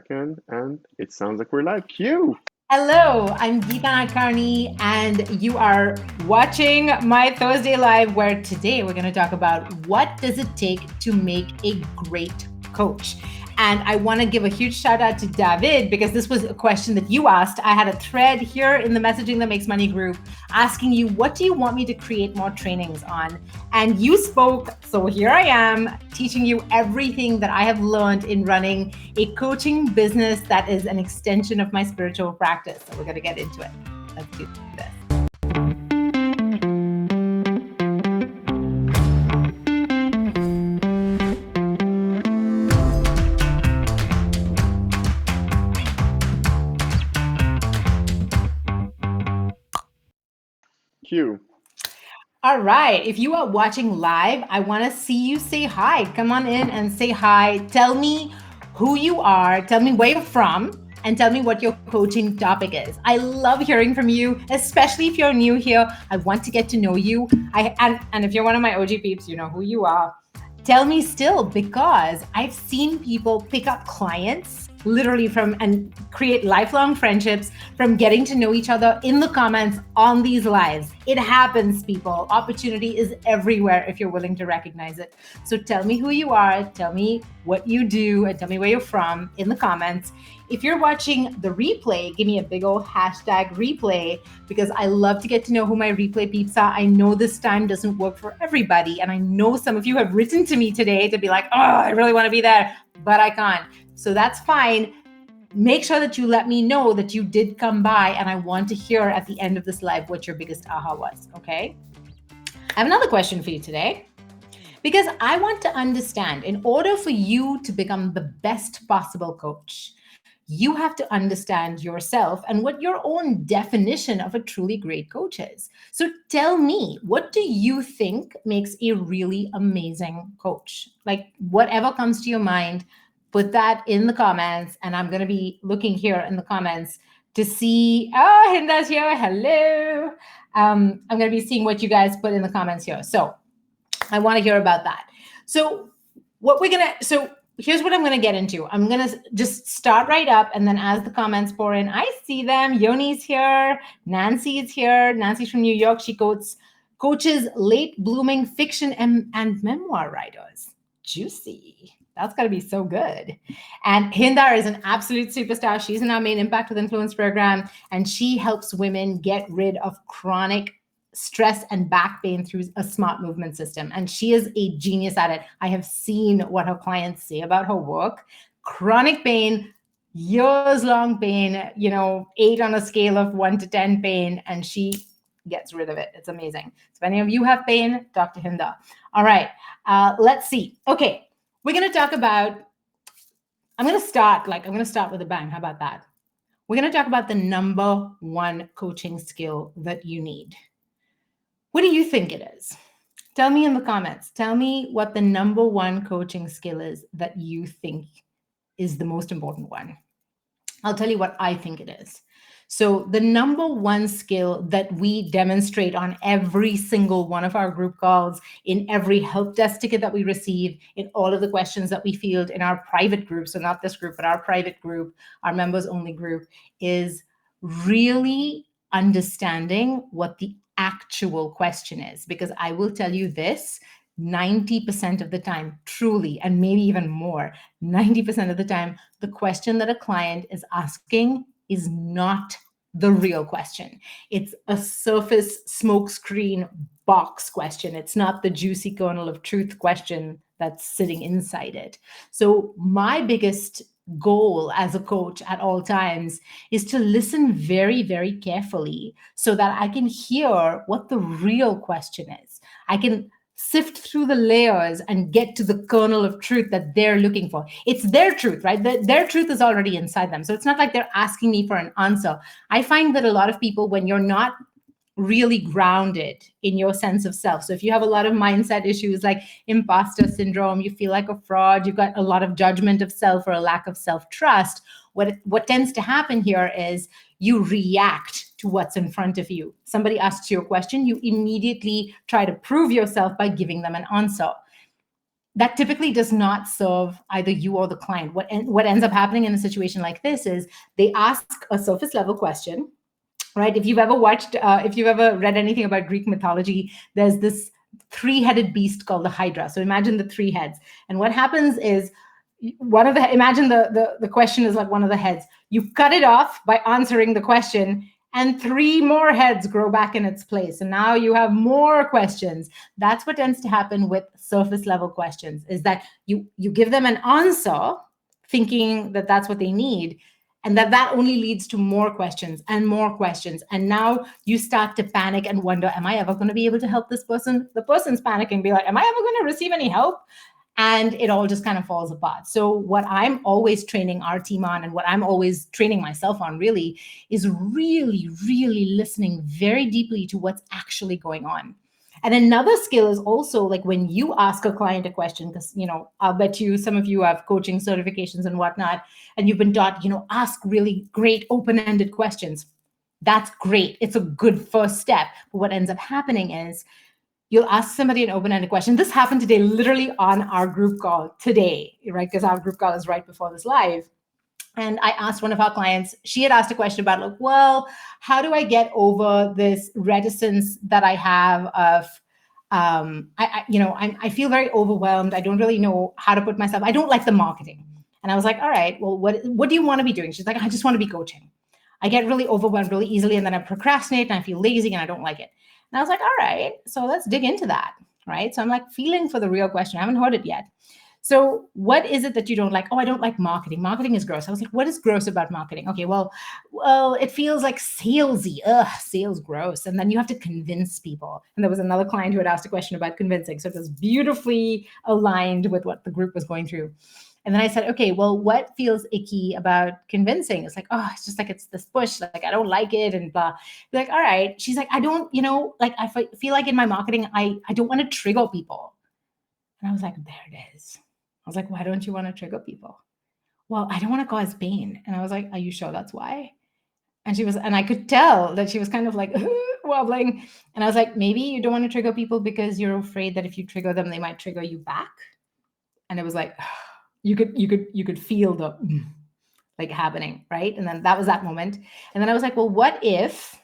second, and it sounds like we're live. Cue! Hello, I'm Deepa Nakarni, and you are watching my Thursday Live, where today we're going to talk about what does it take to make a great coach. And I want to give a huge shout out to David because this was a question that you asked. I had a thread here in the Messaging That Makes Money group asking you, what do you want me to create more trainings on? And you spoke, so here I am teaching you everything that I have learned in running a coaching business that is an extension of my spiritual practice. So we're going to get into it. Let's do this. Cue. All right. If you are watching live, I want to see you say hi. Come on in and say hi. Tell me who you are. Tell me where you're from. And tell me what your coaching topic is. I love hearing from you, especially if you're new here. I want to get to know you. And if you're one of my OG peeps, you know who you are. Tell me still, because I've seen people pick up clients literally from and create lifelong friendships from getting to know each other in the comments on these lives. It happens, people. Opportunity is everywhere if you're willing to recognize it. So tell me who you are, tell me what you do, and tell me where you're from in the comments. If you're watching the replay, give me a big old hashtag replay, because I love to get to know who my replay peeps are. I know this time doesn't work for everybody. And I know some of you have written to me today to be like, oh, I really want to be there, but I can't. So that's fine. Make sure that you let me know that you did come by, and I want to hear at the end of this live what your biggest aha was, okay? I have another question for you today, because I want to understand, in order for you to become the best possible coach, you have to understand yourself and what your own definition of a truly great coach is. So tell me, what do you think makes a really amazing coach? Like, whatever comes to your mind, put that in the comments, and I'm going to be looking here in the comments to see, oh, Hinda's here, hello. I'm going to be seeing what you guys put in the comments here. So I want to hear about that. So here's what I'm going to get into. I'm going to just start right up, and then as the comments pour in, I see them. Yoni's here. Nancy is here. Nancy's from New York. She coaches late blooming fiction and memoir writers. Juicy. That's got to be so good. And Hindar is an absolute superstar. She's in our main Impact with Influence program, and she helps women get rid of chronic stress and back pain through a smart movement system. And she is a genius at it. I have seen what her clients say about her work. Chronic pain, years-long pain, 8 on a scale of 1 to 10 pain, and she gets rid of it. It's amazing. So if any of you have pain, talk to Hinda. All right, let's see. Okay, we're going to talk about, I'm going to start with a bang. How about that? We're going to talk about the number one coaching skill that you need. What do you think it is? Tell me in the comments. Tell me what the number one coaching skill is that you think is the most important one. I'll tell you what I think it is. So the number one skill that we demonstrate on every single one of our group calls, in every help desk ticket that we receive, in all of the questions that we field in our private group, so not this group, but our private group, our members only group, is really understanding what the actual question is. Because I will tell you this, 90% of the time, truly, and maybe even more, 90% of the time, the question that a client is asking is not the real question. It's a surface smokescreen box question. It's not the juicy kernel of truth question that's sitting inside it. So my biggest goal as a coach at all times is to listen very, very carefully so that I can hear what the real question is. I can sift through the layers and get to the kernel of truth that they're looking for. It's their truth, right? Their truth is already inside them. So it's not like they're asking me for an answer. I find that a lot of people, when you're not really grounded in your sense of self. So if you have a lot of mindset issues like imposter syndrome, you feel like a fraud, you've got a lot of judgment of self or a lack of self-trust, what tends to happen here is you react to what's in front of you. Somebody asks you a question, you immediately try to prove yourself by giving them an answer. that typically does not serve either you or the client. What ends up happening in a situation like this is they ask a surface level question, right? If you've ever read anything about Greek mythology, there's this three-headed beast called the Hydra. So imagine the three heads. And what happens is imagine the question is like one of the heads. You cut it off by answering the question, and three more heads grow back in its place. And now you have more questions. That's what tends to happen with surface level questions, is that you give them an answer thinking that that's what they need, and that only leads to more questions and more questions. And now you start to panic and wonder, am I ever going to be able to help this person? The person's panicking, be like, am I ever going to receive any help? And it all just kind of falls apart. So what I'm always training our team on, and what I'm always training myself on really, is really, really listening very deeply to what's actually going on. And another skill is also like when you ask a client a question, because, I'll bet you some of you have coaching certifications and whatnot, and you've been taught, ask really great open-ended questions. That's great. It's a good first step. But what ends up happening is you'll ask somebody an open-ended question. This happened today, literally on our group call today, right? Because our group call is right before this live. And I asked one of our clients, she had asked a question about like, well, how do I get over this reticence that I have of, I feel very overwhelmed. I don't really know how to put myself, I don't like the marketing. And I was like, all right, well, what do you want to be doing? She's like, I just want to be coaching. I get really overwhelmed really easily, and then I procrastinate and I feel lazy and I don't like it. And I was like, all right, so let's dig into that, right? So I'm like feeling for the real question. I haven't heard it yet. So what is it that you don't like? Oh, I don't like marketing. Marketing is gross. I was like, what is gross about marketing? Okay, well, it feels like salesy. Ugh, sales gross. And then you have to convince people. And there was another client who had asked a question about convincing. So it was beautifully aligned with what the group was going through. And then I said, okay, well, what feels icky about convincing? It's like, oh, it's just like, it's this push, like, I don't like it and blah. Be like, all right. She's like, I don't, like, I feel like in my marketing, I don't want to trigger people. And I was like, there it is. I was like, why don't you want to trigger people? Well, I don't want to cause pain. And I was like, are you sure that's why? And I could tell that she was kind of like wobbling. And I was like, maybe you don't want to trigger people because you're afraid that if you trigger them, they might trigger you back. And it was like, you could feel the like happening, right? And then that was that moment. And then I was like, well, what if,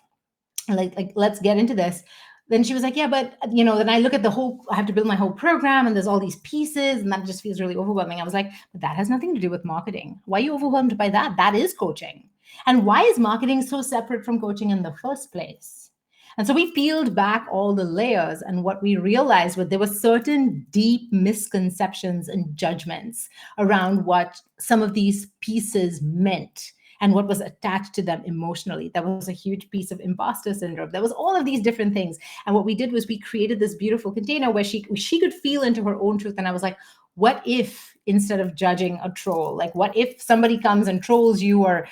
like let's get into this. Then she was like, yeah, but then I look at I have to build my whole program and there's all these pieces and that just feels really overwhelming. I was like, but that has nothing to do with marketing. Why are you overwhelmed by that? That is coaching. And why is marketing so separate from coaching in the first place? And so we peeled back all the layers, and what we realized was there were certain deep misconceptions and judgments around what some of these pieces meant and what was attached to them emotionally. There was a huge piece of imposter syndrome. There was all of these different things. And what we did was we created this beautiful container where she could feel into her own truth. And I was like, what if instead of judging a troll, like what if somebody comes and trolls you or,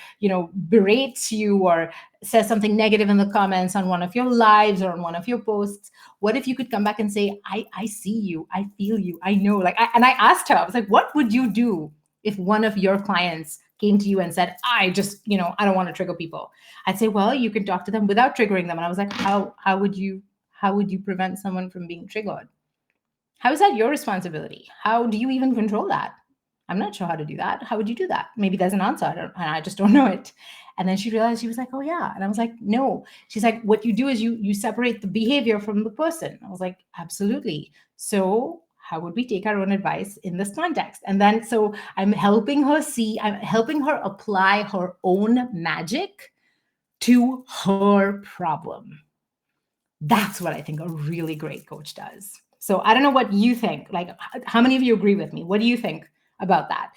berates you or says something negative in the comments on one of your lives or on one of your posts? What if you could come back and say, I see you, I feel you, I know. And I asked her, I was like, what would you do if one of your clients came to you and said, I just, I don't want to trigger people? I'd say, well, you can talk to them without triggering them. And I was like, how would you prevent someone from being triggered? How is that your responsibility? How do you even control that? I'm not sure how to do that. How would you do that? Maybe there's an answer. I just don't know it. And then she realized, she was like, oh yeah. And I was like, no. She's like, what you do is you separate the behavior from the person. I was like, absolutely. So how would we take our own advice in this context? And then, so I'm helping her apply her own magic to her problem. That's what I think a really great coach does. So I don't know what you think. Like, how many of you agree with me? What do you think about that?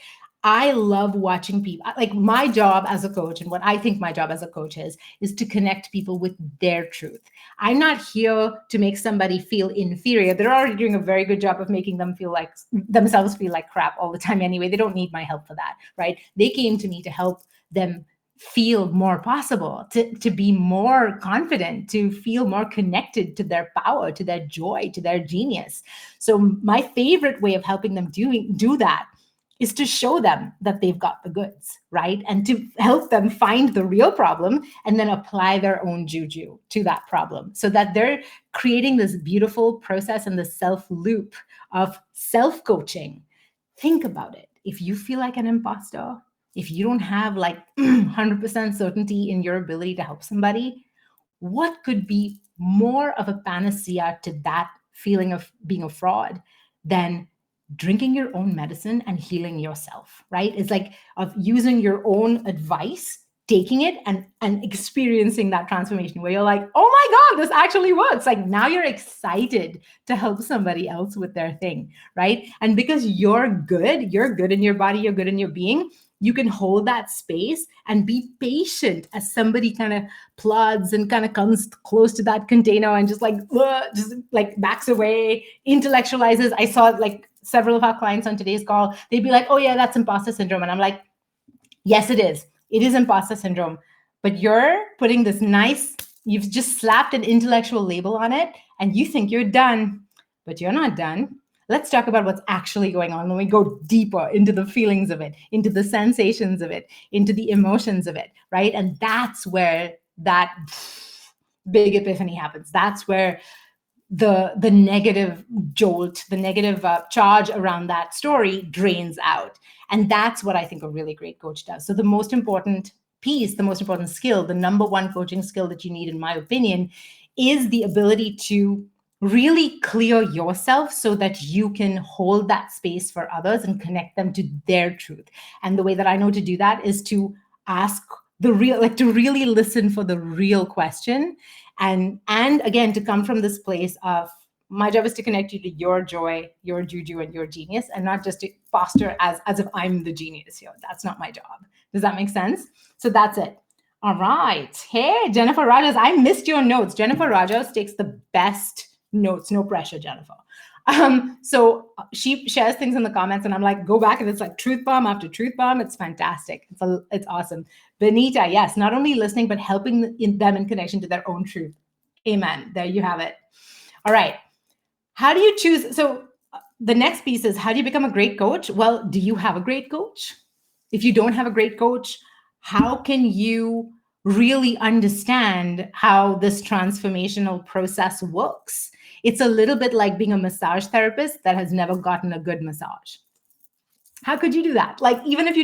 I love watching people. Like, my job as a coach, and what I think my job as a coach is to connect people with their truth. I'm not here to make somebody feel inferior. They're already doing a very good job of making themselves feel like crap all the time anyway. They don't need my help for that, right? They came to me to help them feel more possible, to be more confident, to feel more connected to their power, to their joy, to their genius. So my favorite way of helping them do that is to show them that they've got the goods, right? And to help them find the real problem and then apply their own juju to that problem so that they're creating this beautiful process and the self loop of self coaching. Think about it. If you feel like an imposter, if you don't have like 100% certainty in your ability to help somebody, what could be more of a panacea to that feeling of being a fraud than drinking your own medicine and healing yourself, right? It's like of using your own advice, taking it and experiencing that transformation where you're like, oh my God, this actually works. Like now you're excited to help somebody else with their thing, right? And because you're good in your body, you're good in your being, you can hold that space and be patient as somebody kind of plods and kind of comes close to that container and just like backs away, intellectualizes. I saw like several of our clients on today's call, they'd be like, oh yeah, that's imposter syndrome. And I'm like, yes, it is. It is imposter syndrome. But you're putting this nice, you've just slapped an intellectual label on it and you think you're done, but you're not done. Let's talk about what's actually going on when we go deeper into the feelings of it, into the sensations of it, into the emotions of it, right? And that's where that big epiphany happens. That's where the negative jolt, the negative charge around that story drains out. And that's what I think a really great coach does. So the most important piece, the most important skill, the number one coaching skill that you need, in my opinion, is the ability to really clear yourself so that you can hold that space for others and connect them to their truth. And the way that I know to do that is to ask the real, like to really listen for the real question. And again, to come from this place of my job is to connect you to your joy, your juju, and your genius, and not just to posture as if I'm the genius here. That's not my job. Does that make sense? So that's it. All right. Hey, Jennifer Rogers, I missed your notes. Jennifer Rogers takes the best notes. No pressure, Jennifer. So she shares things in the comments and I'm like, go back and it's like truth bomb after truth bomb. It's fantastic. It's awesome. Benita, yes, not only listening, but helping them in connection to their own truth. Amen. There you have it. All right. How do you choose? So the next piece is, how do you become a great coach? Well, do you have a great coach? If you don't have a great coach, how can you really understand how this transformational process works? It's a little bit like being a massage therapist that has never gotten a good massage. How could you do that? Like, even if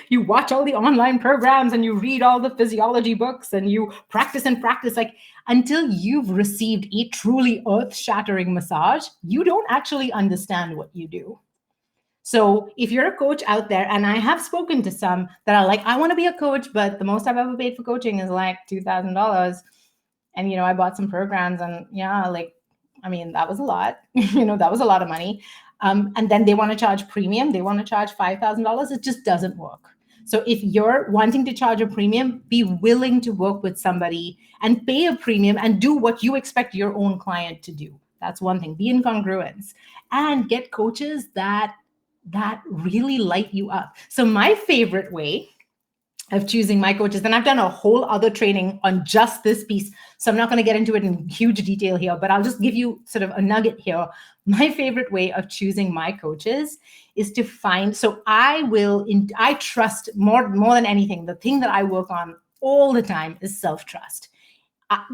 you watch all the online programs and you read all the physiology books and you practice and practice, like until you've received a truly earth-shattering massage, you don't actually understand what you do. So if you're a coach out there, and I have spoken to some that are like, I want to be a coach, but the most I've ever paid for coaching is like $2,000. And, I bought some programs and that was a lot, that was a lot of money. And then they want to charge premium. They want to charge $5,000. It just doesn't work. So if you're wanting to charge a premium, be willing to work with somebody and pay a premium and do what you expect your own client to do. That's one thing. Be in congruence and get coaches that really light you up. So my favorite way of choosing my coaches, and I've done a whole other training on just this piece, so I'm not going to get into it in huge detail here, but I'll just give you sort of a nugget here. My favorite way of choosing my coaches is to find, so I trust more than anything, the thing that I work on all the time is self-trust.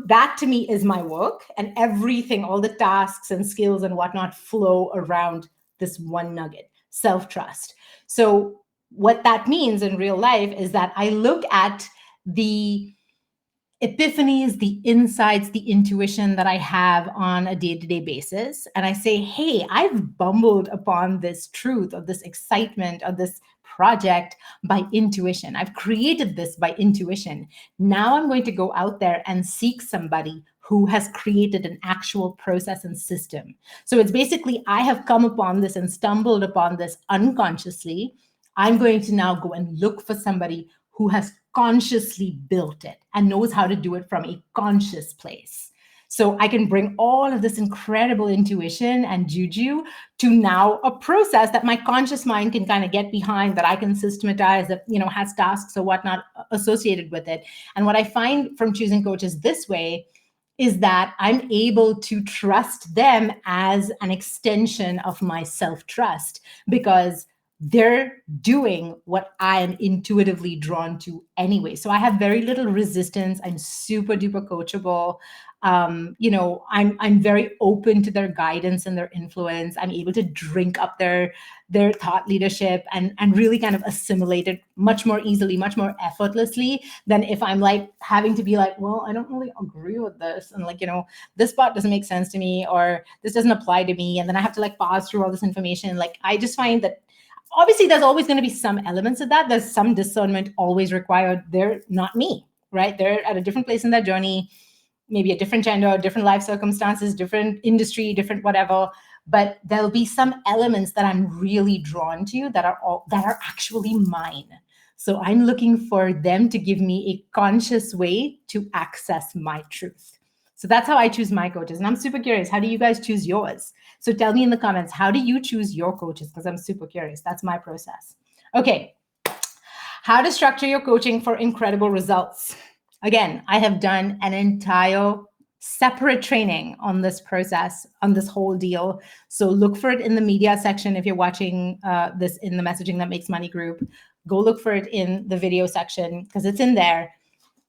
That to me is my work, and everything, all the tasks and skills and whatnot flow around this one nugget, self-trust. So what that means in real life is that I look at the epiphanies, the insights, the intuition that I have on a day-to-day basis. And I say, hey, I've bumbled upon this truth or this excitement or this project by intuition. I've created this by intuition. Now I'm going to go out there and seek somebody who has created an actual process and system. So it's basically, I have come upon this and stumbled upon this unconsciously. I'm going to now go and look for somebody who has consciously built it and knows how to do it from a conscious place. So I can bring all of this incredible intuition and juju to now a process that my conscious mind can kind of get behind, that I can systematize, that, has tasks or whatnot associated with it. And what I find from choosing coaches this way is that I'm able to trust them as an extension of my self-trust, because they're doing what I am intuitively drawn to anyway. So I have very little resistance. I'm super duper coachable. I'm very open to their guidance and their influence. I'm able to drink up their thought leadership and really kind of assimilate it much more easily, much more effortlessly than if I'm like having to be like, well, I don't really agree with this. And like, this part doesn't make sense to me, or this doesn't apply to me. And then I have to like pause through all this information. Like, I just find that obviously there's always going to be some elements of that. There's some discernment always required. They're not me, right? They're at a different place in their journey, maybe a different gender, different life circumstances, different industry, different whatever. But there'll be some elements that I'm really drawn to that are actually mine. So I'm looking for them to give me a conscious way to access my truth. So that's how I choose my coaches. And I'm super curious, how do you guys choose yours? So tell me in the comments, how do you choose your coaches? Because I'm super curious. That's my process. Okay. How to structure your coaching for incredible results. Again, I have done an entire separate training on this process, on this whole deal. So look for it in the media section if you're watching this in the Messaging That Makes Money group. Go look for it in the video section because it's in there.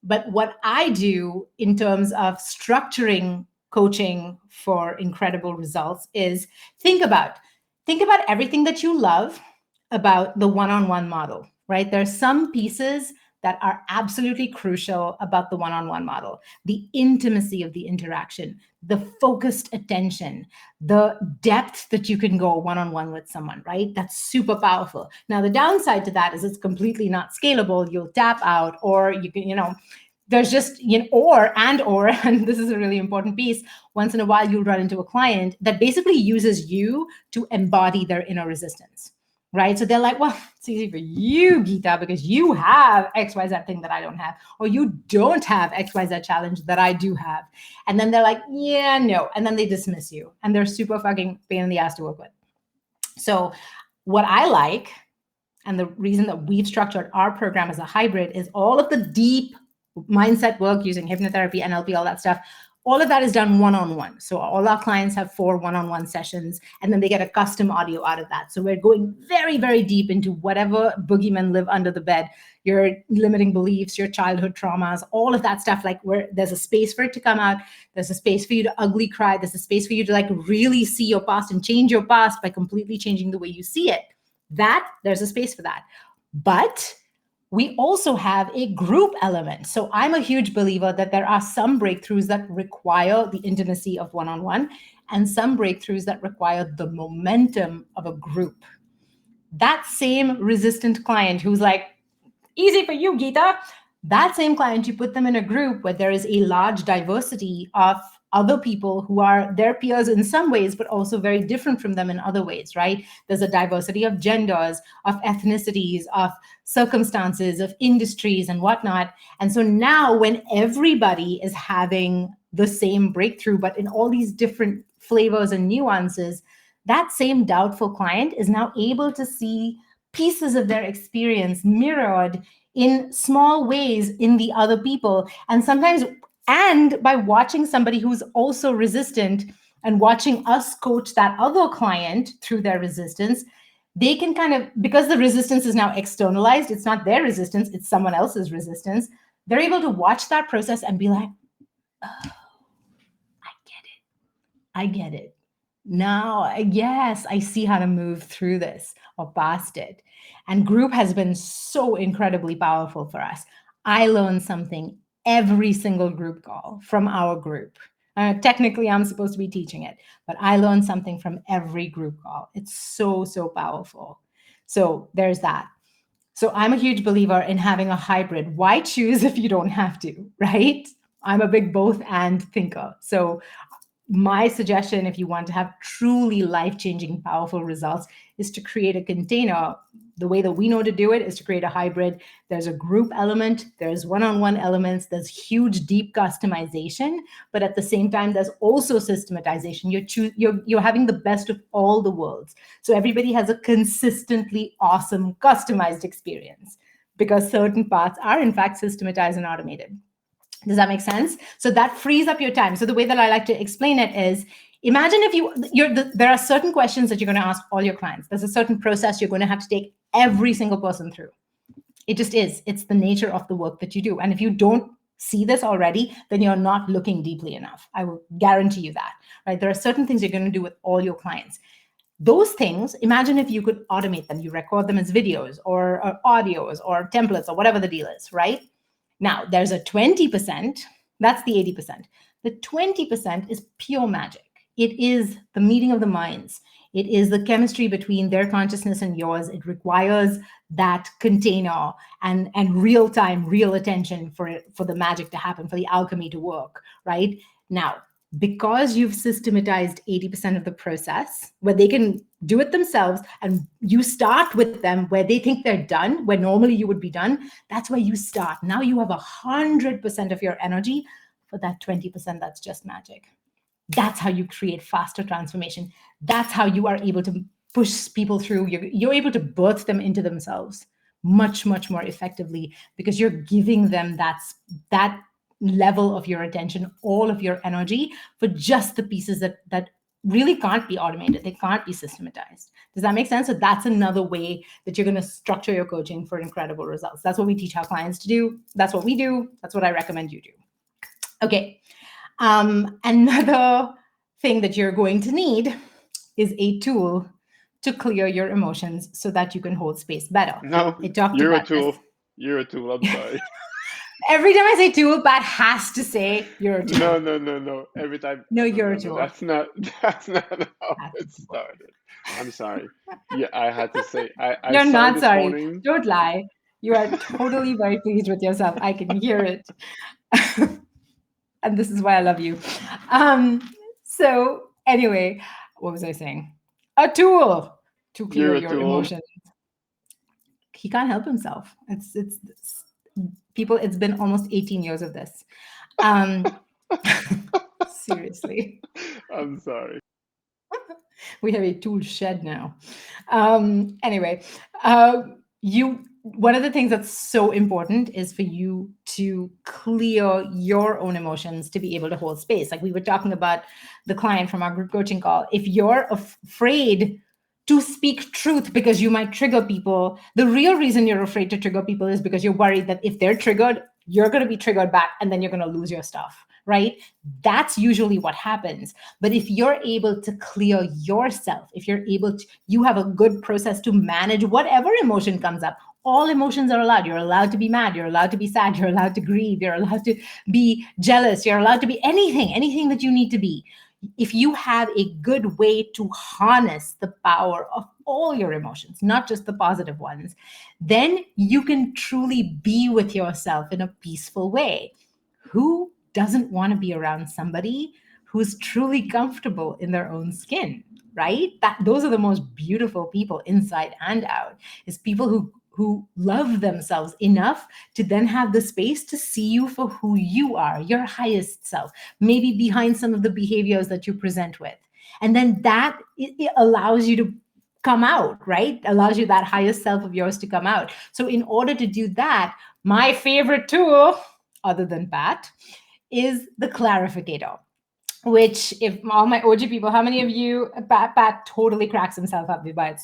But what I do in terms of structuring coaching for incredible results is think about everything that you love about the one-on-one model, right? There's some pieces that are absolutely crucial about the one-on-one model: the intimacy of the interaction, the focused attention, the depth that you can go one-on-one with someone, right? That's super powerful. Now, the downside to that is it's completely not scalable. You'll tap out, or you can, there's just, and this is a really important piece, once in a while you'll run into a client that basically uses you to embody their inner resistance. Right. So they're like, well, it's easy for you, Geeta, because you have XYZ thing that I don't have, or you don't have XYZ challenge that I do have. And then they're like, yeah, no. And then they dismiss you, and they're super fucking pain in the ass to work with. So what I like, and the reason that we've structured our program as a hybrid, is all of the deep mindset work using hypnotherapy, NLP, all that stuff. All of that is done one-on-one. So all our clients have 4 one-on-one sessions, and then they get a custom audio out of that. So we're going very, very deep into whatever boogeymen live under the bed, your limiting beliefs, your childhood traumas, all of that stuff. Like, where there's a space for it to come out. There's a space for you to ugly cry. There's a space for you to like really see your past and change your past by completely changing the way you see it. There's a space for that. But we also have a group element. So I'm a huge believer that there are some breakthroughs that require the intimacy of one-on-one, and some breakthroughs that require the momentum of a group. That same resistant client who's like, easy for you, Geeta, that same client, you put them in a group where there is a large diversity of other people who are their peers in some ways, but also very different from them in other ways, right? There's a diversity of genders, of ethnicities, of circumstances, of industries and whatnot. And so now when everybody is having the same breakthrough, but in all these different flavors and nuances, that same doubtful client is now able to see pieces of their experience mirrored in small ways in the other people. And sometimes, and by watching somebody who's also resistant and watching us coach that other client through their resistance, they can kind of, because the resistance is now externalized, it's not their resistance, it's someone else's resistance. They're able to watch that process and be like, oh, I get it. Now, yes, I see how to move through this or past it. And group has been so incredibly powerful for us. I learned something every single group call from our group. Technically, I'm supposed to be teaching it, but I learned something from every group call. It's so, so powerful. So there's that. So I'm a huge believer in having a hybrid. Why choose if you don't have to, right? I'm a big both and thinker. So my suggestion, if you want to have truly life-changing, powerful results, is to create a container. The way that we know to do it is to create a hybrid. There's a group element, there's one-on-one elements, there's huge, deep customization, but at the same time, there's also systematization. You're having the best of all the worlds. So everybody has a consistently awesome, customized experience because certain parts are, in fact, systematized and automated. Does that make sense? So that frees up your time. So the way that I like to explain it is, Imagine if there are certain questions that you're going to ask all your clients. There's a certain process you're going to have to take every single person through. It just is. It's the nature of the work that you do. And if you don't see this already, then you're not looking deeply enough. I will guarantee you that, right? There are certain things you're going to do with all your clients. Those things, imagine if you could automate them. You record them as videos or audios or templates or whatever the deal is, right? Now, there's a 20%, that's the 80%. The 20% is pure magic. It is the meeting of the minds. It is the chemistry between their consciousness and yours. It requires that container and real time, real attention for the magic to happen, for the alchemy to work, right? Now, because you've systematized 80% of the process where they can do it themselves and you start with them where they think they're done, where normally you would be done, that's where you start. Now you have 100% of your energy for that 20% that's just magic. That's how you create faster transformation. That's how you are able to push people through. You're able to birth them into themselves much, much more effectively because you're giving them that level of your attention, all of your energy for just the pieces that really can't be automated. They can't be systematized. Does that make sense? So that's another way that you're going to structure your coaching for incredible results. That's what we teach our clients to do. That's what we do. That's what I recommend you do. Okay. Another thing that you're going to need is a tool to clear your emotions so that you can hold space better. No, you're a tool. You're a tool. I'm sorry. Every time I say tool, Pat has to say you're a tool. No. Every time. No, you're a tool. That's not how it started. I'm sorry. Yeah, I had to say. I You're saw not this sorry. morning. Don't lie. You are totally very pleased with yourself. I can hear it. And this is why I love you. So anyway, what was I saying? A tool to clear your emotions. He can't help himself. It's people. It's been almost 18 years of this. Seriously. I'm sorry. We have a tool shed now. Anyway, one of the things that's so important is for you to clear your own emotions to be able to hold space. Like we were talking about the client from our group coaching call. If you're afraid to speak truth because you might trigger people, the real reason you're afraid to trigger people is because you're worried that if they're triggered, you're going to be triggered back and then you're going to lose your stuff, right? That's usually what happens. But if you're able to clear yourself, if you're able to, you have a good process to manage whatever emotion comes up. All emotions are allowed. You're allowed to be mad. You're allowed to be sad. You're allowed to grieve. You're allowed to be jealous. You're allowed to be anything that you need to be. If you have a good way to harness the power of all your emotions, not just the positive ones, then you can truly be with yourself in a peaceful way. Who doesn't want to be around somebody who's truly comfortable in their own skin, right? Those are the most beautiful people inside and out, is people who love themselves enough to then have the space to see you for who you are, your highest self, maybe behind some of the behaviors that you present with. And then that it allows you to come out, right? Allows you that highest self of yours to come out. So in order to do that, my favorite tool, other than Pat, is the Clarificator. Which, if all my OG people, how many of you, Pat totally cracks himself up by it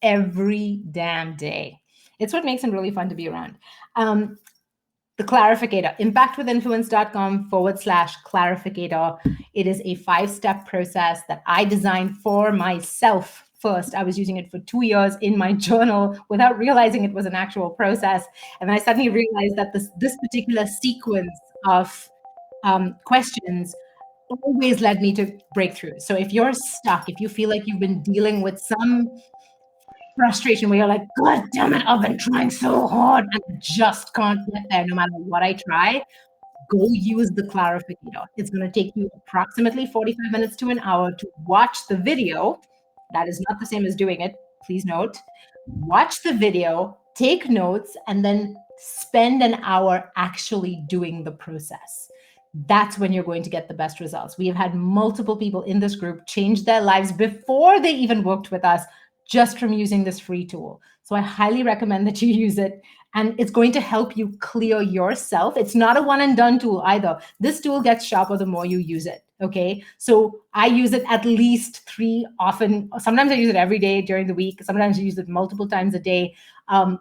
every damn day. It's what makes him really fun to be around. The Clarificator, impactwithinfluence.com/Clarificator. It is a 5-step process that I designed for myself first. I was using it for 2 years in my journal without realizing it was an actual process. And then I suddenly realized that this particular sequence of questions always led me to breakthrough. So if you're stuck, if you feel like you've been dealing with some frustration where you're like, God damn it, I've been trying so hard and just can't get there no matter what I try, go use the Clarificator. It's going to take you approximately 45 minutes to an hour to watch the video. That is not the same as doing it, please note. Watch the video, take notes, and then spend an hour actually doing the process. That's when you're going to get the best results. We have had multiple people in this group change their lives before they even worked with us just from using this free tool. So I highly recommend that you use it, and it's going to help you clear yourself. It's not a one and done tool either. This tool gets sharper the more you use it. Okay. So I use it at least three, often, sometimes I use it every day during the week. Sometimes I use it multiple times a day.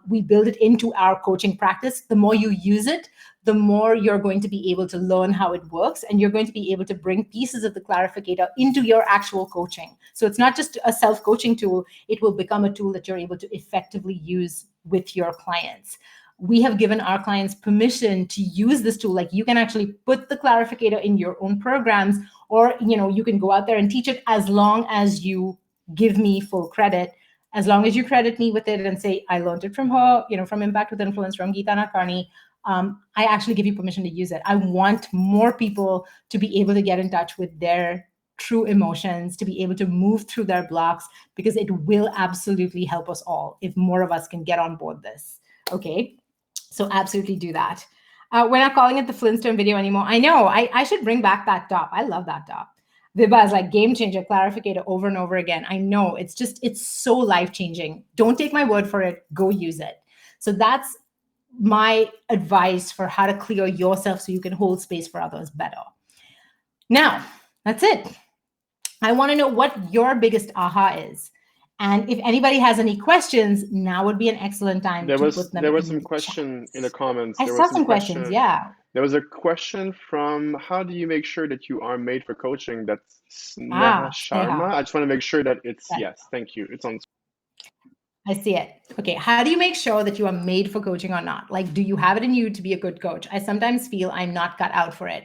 We build it into our coaching practice. The more you use it, the more you're going to be able to learn how it works. And you're going to be able to bring pieces of the Clarificator into your actual coaching. So it's not just a self coaching tool, it will become a tool that you're able to effectively use with your clients. We have given our clients permission to use this tool. Like, you can actually put the Clarificator in your own programs, or you can go out there and teach it, as long as you give me full credit. As long as you credit me with it and say, I learned it from her, from Impact with Influence, from Geeta Nakarni, I actually give you permission to use it. I want more people to be able to get in touch with their true emotions, to be able to move through their blocks, because it will absolutely help us all if more of us can get on board this. Okay. So absolutely do that. We're not calling it the Flintstone video anymore. I know. I should bring back that top. I love that top. Vibha is like, game changer, Clarificator over and over again. I know. It's so life changing. Don't take my word for it. Go use it. So that's my advice for how to clear yourself so you can hold space for others better. Now, that's it. I want to know what your biggest aha is. And if anybody has any questions, now would be an excellent time to put them there was in some the question in the chat. comments. I There was saw some some questions. question. Yeah. There was a question from, how do you make sure that you are made for coaching? That's Sneha Sneha. Sharma. I just want to make sure that it's Right. yes. Thank you. It's on. I see it. Okay. How do you make sure that you are made for coaching or not? Like, do you have it in you to be a good coach? I sometimes feel I'm not cut out for it.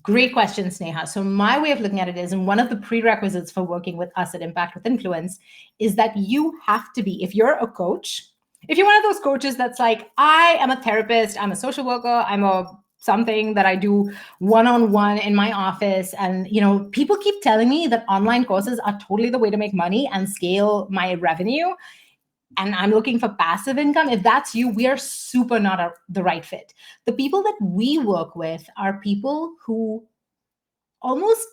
Great question, Sneha. So my way of looking at it is, and one of the prerequisites for working with us at Impact with Influence is that you have to be, if you're a coach, if you're one of those coaches that's like, I am a therapist, I'm a social worker, I'm a something that I do one-on-one in my office. And, people keep telling me that online courses are totally the way to make money and scale my revenue, and I'm looking for passive income. If that's you, we are super not the right fit. The people that we work with are people who almost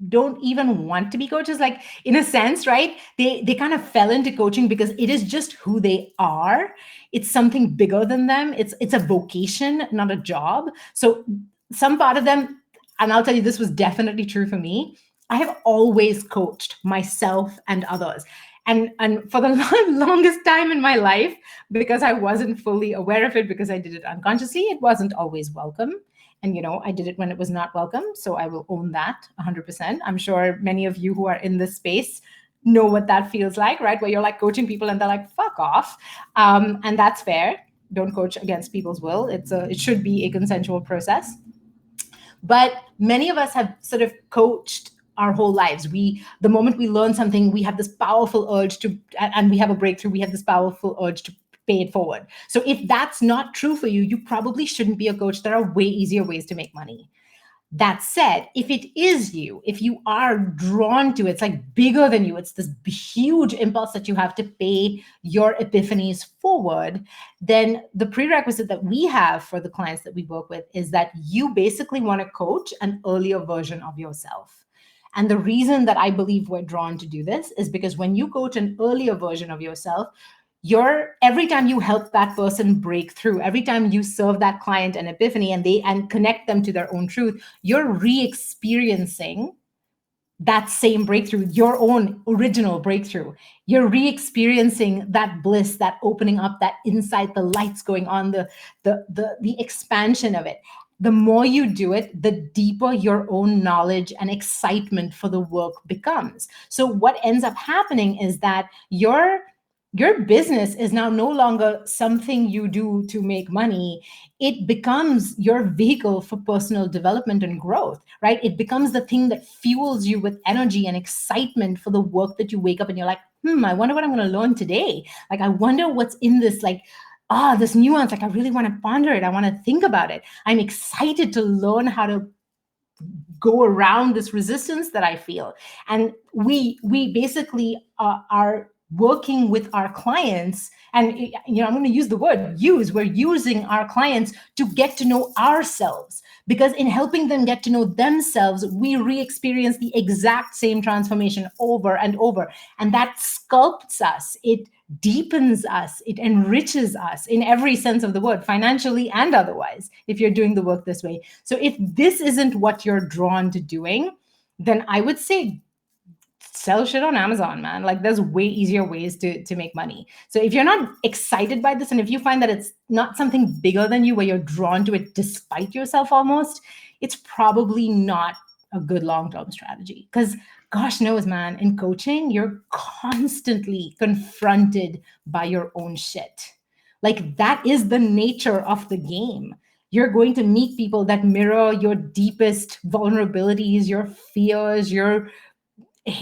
don't even want to be coaches, like, in a sense, right? They kind of fell into coaching because it is just who they are. It's something bigger than them. It's a vocation, not a job. So some part of them, and I'll tell you, this was definitely true for me, I have always coached myself and others. And for the longest time in my life, because I wasn't fully aware of it, because I did it unconsciously, it wasn't always welcome. And, I did it when it was not welcome. So I will own that 100%. I'm sure many of you who are in this space know what that feels like, right? Where you're like coaching people and they're like, fuck off. And that's fair. Don't coach against people's will. It should be a consensual process. But many of us have sort of coached our whole lives. The moment we learn something, we have this powerful urge to, and we have a breakthrough, we have this powerful urge to pay it forward. So if that's not true for you, you probably shouldn't be a coach. There are way easier ways to make money. That said, if it is you, if you are drawn to it, it's like bigger than you, it's this huge impulse that you have to pay your epiphanies forward, then the prerequisite that we have for the clients that we work with is that you basically want to coach an earlier version of yourself. And the reason that I believe we're drawn to do this is because when you coach an earlier version of yourself, every time you help that person break through, every time you serve that client an epiphany and connect them to their own truth, you're re-experiencing that same breakthrough, your own original breakthrough. You're re-experiencing that bliss, that opening up, that insight, the lights going on, the expansion of it. The more you do it, the deeper your own knowledge and excitement for the work becomes. So what ends up happening is that your business is now no longer something you do to make money. It becomes your vehicle for personal development and growth, right? It becomes the thing that fuels you with energy and excitement for the work that you wake up and you're like, I wonder what I'm going to learn today. Like, I wonder what's in this, like, this nuance. Like, I really want to ponder it. I want to think about it. I'm excited to learn how to go around this resistance that I feel. And we basically are working with our clients, and I'm going to use the word use. We're using our clients to get to know ourselves, because in helping them get to know themselves, we re-experience the exact same transformation over and over, and that sculpts us. It deepens us. It enriches us in every sense of the word, financially and otherwise, if you're doing the work this way. So if this isn't what you're drawn to doing, then I would say sell shit on Amazon, man. Like there's way easier ways to make money. So if you're not excited by this, and if you find that it's not something bigger than you where you're drawn to it despite yourself almost, it's probably not a good long-term strategy. Because gosh knows, man, in coaching, you're constantly confronted by your own shit. Like that is the nature of the game. You're going to meet people that mirror your deepest vulnerabilities, your fears, your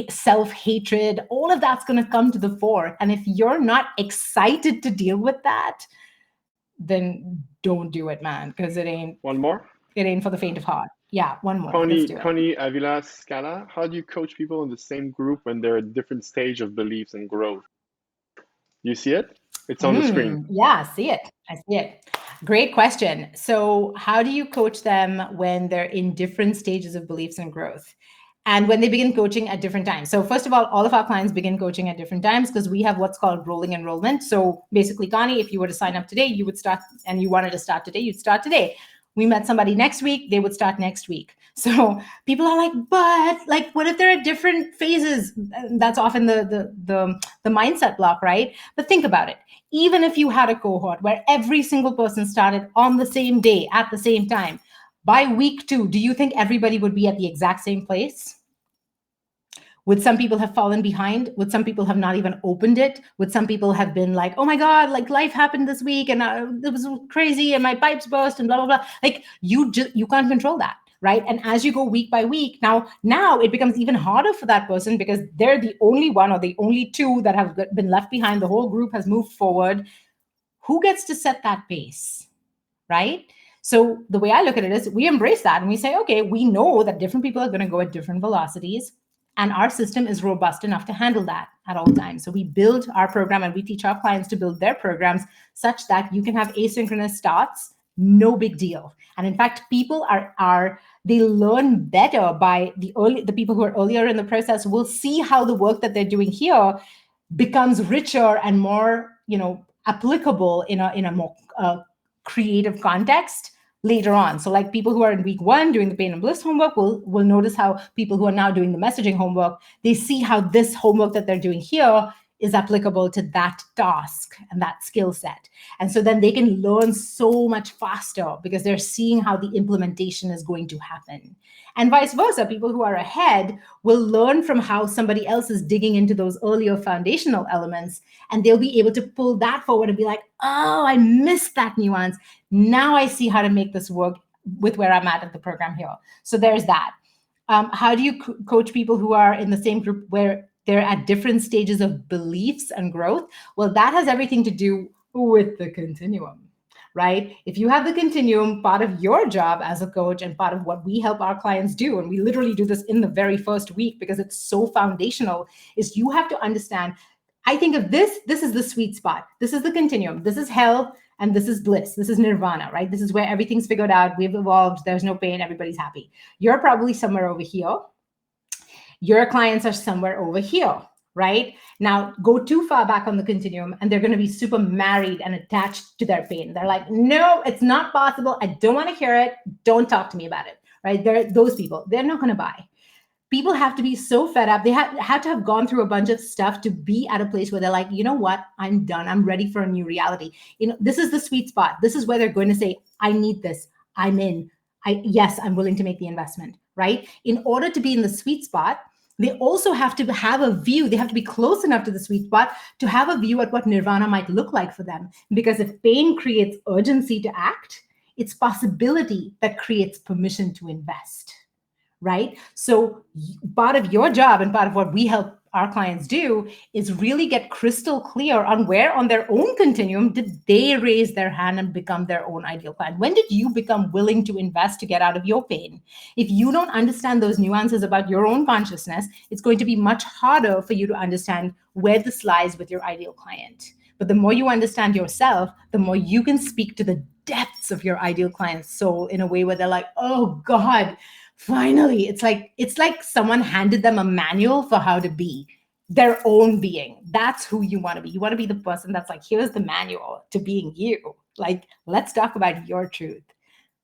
self-hatred. All of that's going to come to the fore, and if you're not excited to deal with that, then don't do it, man, because One more. it ain't for the faint of heart. Yeah, one more, let's Connie, do it. Connie Avila Scala, how do you coach people in the same group when they're at different stage of beliefs and growth? You see it? It's on the screen. Yeah, see it. I see it. Great question. So how do you coach them when they're in different stages of beliefs and growth, and when they begin coaching at different times? So first of all of our clients begin coaching at different times because we have what's called rolling enrollment. So basically, Connie, if you were to sign up today, you would start, and you wanted to start today, you'd start today. We met somebody next week, they would start next week. So people are like, but like, what if there are different phases? That's often the mindset block, right? But think about it. Even if you had a cohort where every single person started on the same day at the same time, by week 2, do you think everybody would be at the exact same place? Would some people have fallen behind? Would some people have not even opened it? Would some people have been like, oh my God, like life happened this week and it was crazy and my pipes burst and blah, blah, blah. Like you can't control that. Right. And as you go week by week, now it becomes even harder for that person because they're the only one or the only two that have been left behind. The whole group has moved forward. Who gets to set that pace? Right. So the way I look at it is we embrace that and we say, okay, we know that different people are going to go at different velocities. And our system is robust enough to handle that at all times. So we build our program and we teach our clients to build their programs such that you can have asynchronous starts, no big deal. And in fact, people they learn better by the people who are earlier in the process will see how the work that they're doing here becomes richer and more, applicable in a more creative context later on. So like people who are in week 1 doing the pain and bliss homework will notice how people who are now doing the messaging homework, they see how this homework that they're doing here is applicable to that task and that skill set. And so then they can learn so much faster because they're seeing how the implementation is going to happen. And vice versa, people who are ahead will learn from how somebody else is digging into those earlier foundational elements, and they'll be able to pull that forward and be like, oh, I missed that nuance. Now I see how to make this work with where I'm at the program here. So there's that. How do you coach people who are in the same group where they're at different stages of beliefs and growth? Well, that has everything to do with the continuum, right? If you have the continuum, part of your job as a coach and part of what we help our clients do, and we literally do this in the very first week because it's so foundational, is you have to understand, I think of this is the sweet spot. This is the continuum. This is hell and this is bliss. This is nirvana, right? This is where everything's figured out. We've evolved. There's no pain. Everybody's happy. You're probably somewhere over here. Your clients are somewhere over here, right? Now, go too far back on the continuum and they're going to be super married and attached to their pain. They're like, no, it's not possible. I don't want to hear it. Don't talk to me about it, right? Those people, they're not going to buy. People have to be so fed up. They have to have gone through a bunch of stuff to be at a place where they're like, you know what? I'm done. I'm ready for a new reality. This is the sweet spot. This is where they're going to say, I need this. I'm in. Yes, I'm willing to make the investment, right? In order to be in the sweet spot, they also have to have a view. They have to be close enough to the sweet spot to have a view at what nirvana might look like for them. Because if pain creates urgency to act, it's possibility that creates permission to invest, right? So part of your job and part of what we help our clients do is really get crystal clear on where on their own continuum did they raise their hand and become their own ideal client. When did you become willing to invest to get out of your pain? If you don't understand those nuances about your own consciousness, it's going to be much harder for you to understand where this lies with your ideal client. But the more you understand yourself, the more you can speak to the depths of your ideal client's soul in a way where they're like, oh God, finally. It's like someone handed them a manual for how to be their own being. That's who you want to be. You want to be the person that's like, here's the manual to being you. Like, let's talk about your truth.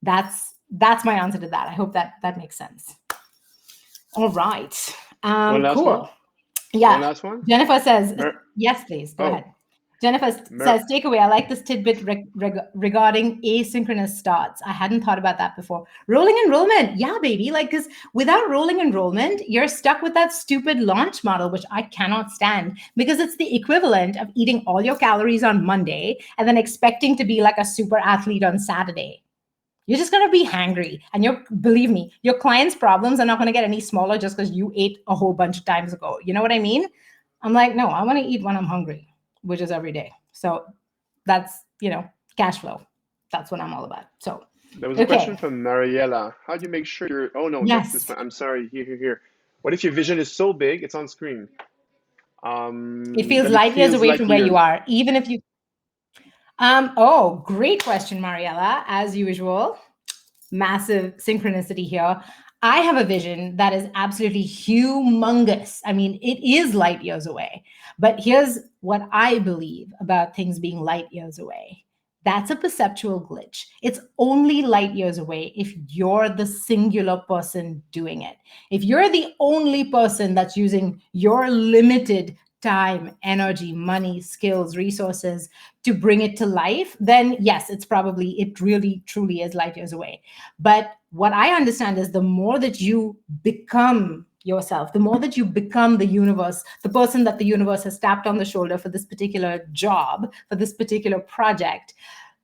That's my answer to that. I hope that makes sense. All right. One last one. Cool. One Yeah. last one. Jennifer says, Mer- yes, please. Go ahead. oh, Jennifer Mer- says, takeaway. I like this tidbit regarding asynchronous starts. I hadn't thought about that before. Rolling enrollment. Yeah, baby. Like, because without rolling enrollment, you're stuck with that stupid launch model, which I cannot stand because it's the equivalent of eating all your calories on Monday and then expecting to be like a super athlete on Saturday. You're just going to be hangry. And believe me, your clients' problems are not going to get any smaller just because you ate a whole bunch of times ago. You know what I mean? I'm like, no, I want to eat when I'm hungry, which is every day. So that's, cash flow. That's what I'm all about. So, there was a question okay. from Mariella. How do you make sure you're? Oh no, that's this Yes. one. I'm sorry. Here. What if your vision is so big it's on screen? It feels That it light years feels away like from where you years. are, even if you. Oh, great question, Mariella. As usual, massive synchronicity here. I have a vision that is absolutely humongous. I mean, it is light years away. But here's what I believe about things being light years away. That's a perceptual glitch. It's only light years away if you're the singular person doing it. If you're the only person that's using your limited time, energy, money, skills, resources to bring it to life, then yes, it really, truly is light years away. But what I understand is the more that you become yourself, the more that you become the universe, the person that the universe has tapped on the shoulder for this particular job, for this particular project,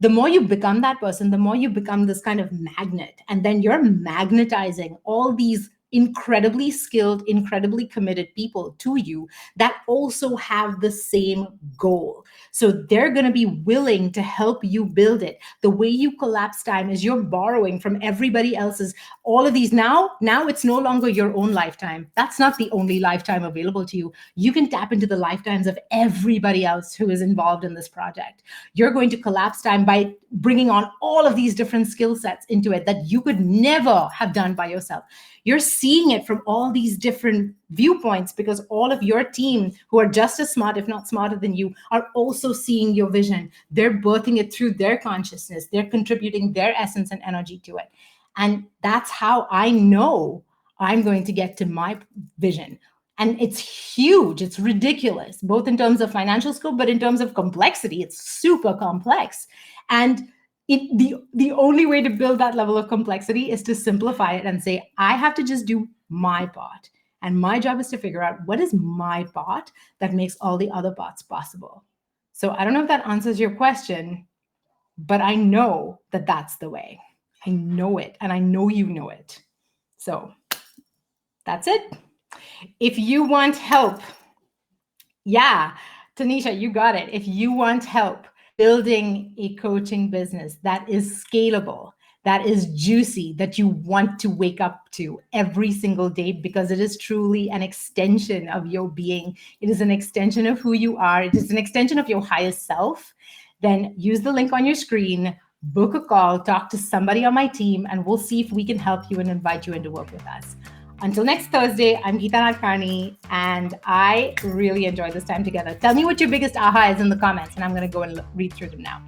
the more you become that person, the more you become this kind of magnet. And then you're magnetizing all these incredibly skilled, incredibly committed people to you that also have the same goal. So they're going to be willing to help you build it. The way you collapse time is you're borrowing from everybody else's, all of these. Now it's no longer your own lifetime. That's not the only lifetime available to you. You can tap into the lifetimes of everybody else who is involved in this project. You're going to collapse time by bringing on all of these different skill sets into it that you could never have done by yourself. You're seeing it from all these different viewpoints because all of your team who are just as smart, if not smarter than you, are also seeing your vision. They're birthing it through their consciousness. They're contributing their essence and energy to it. And that's how I know I'm going to get to my vision. And it's huge. It's ridiculous, both in terms of financial scope, but in terms of complexity, it's super complex. And the only way to build that level of complexity is to simplify it and say, I have to just do my part. And my job is to figure out what is my part that makes all the other parts possible. So I don't know if that answers your question, but I know that that's the way. I know it, and I know you know it. So that's it. If you want help, yeah, Tanisha, you got it. If you want help building a coaching business that is scalable, that is juicy, that you want to wake up to every single day because it is truly an extension of your being, it is an extension of who you are, it is an extension of your highest self, then use the link on your screen, book a call, talk to somebody on my team, and we'll see if we can help you and invite you in to work with us. Until next Thursday, I'm Geeta Nadkarni, and I really enjoyed this time together. Tell me what your biggest aha is in the comments, and I'm going to go and read through them now.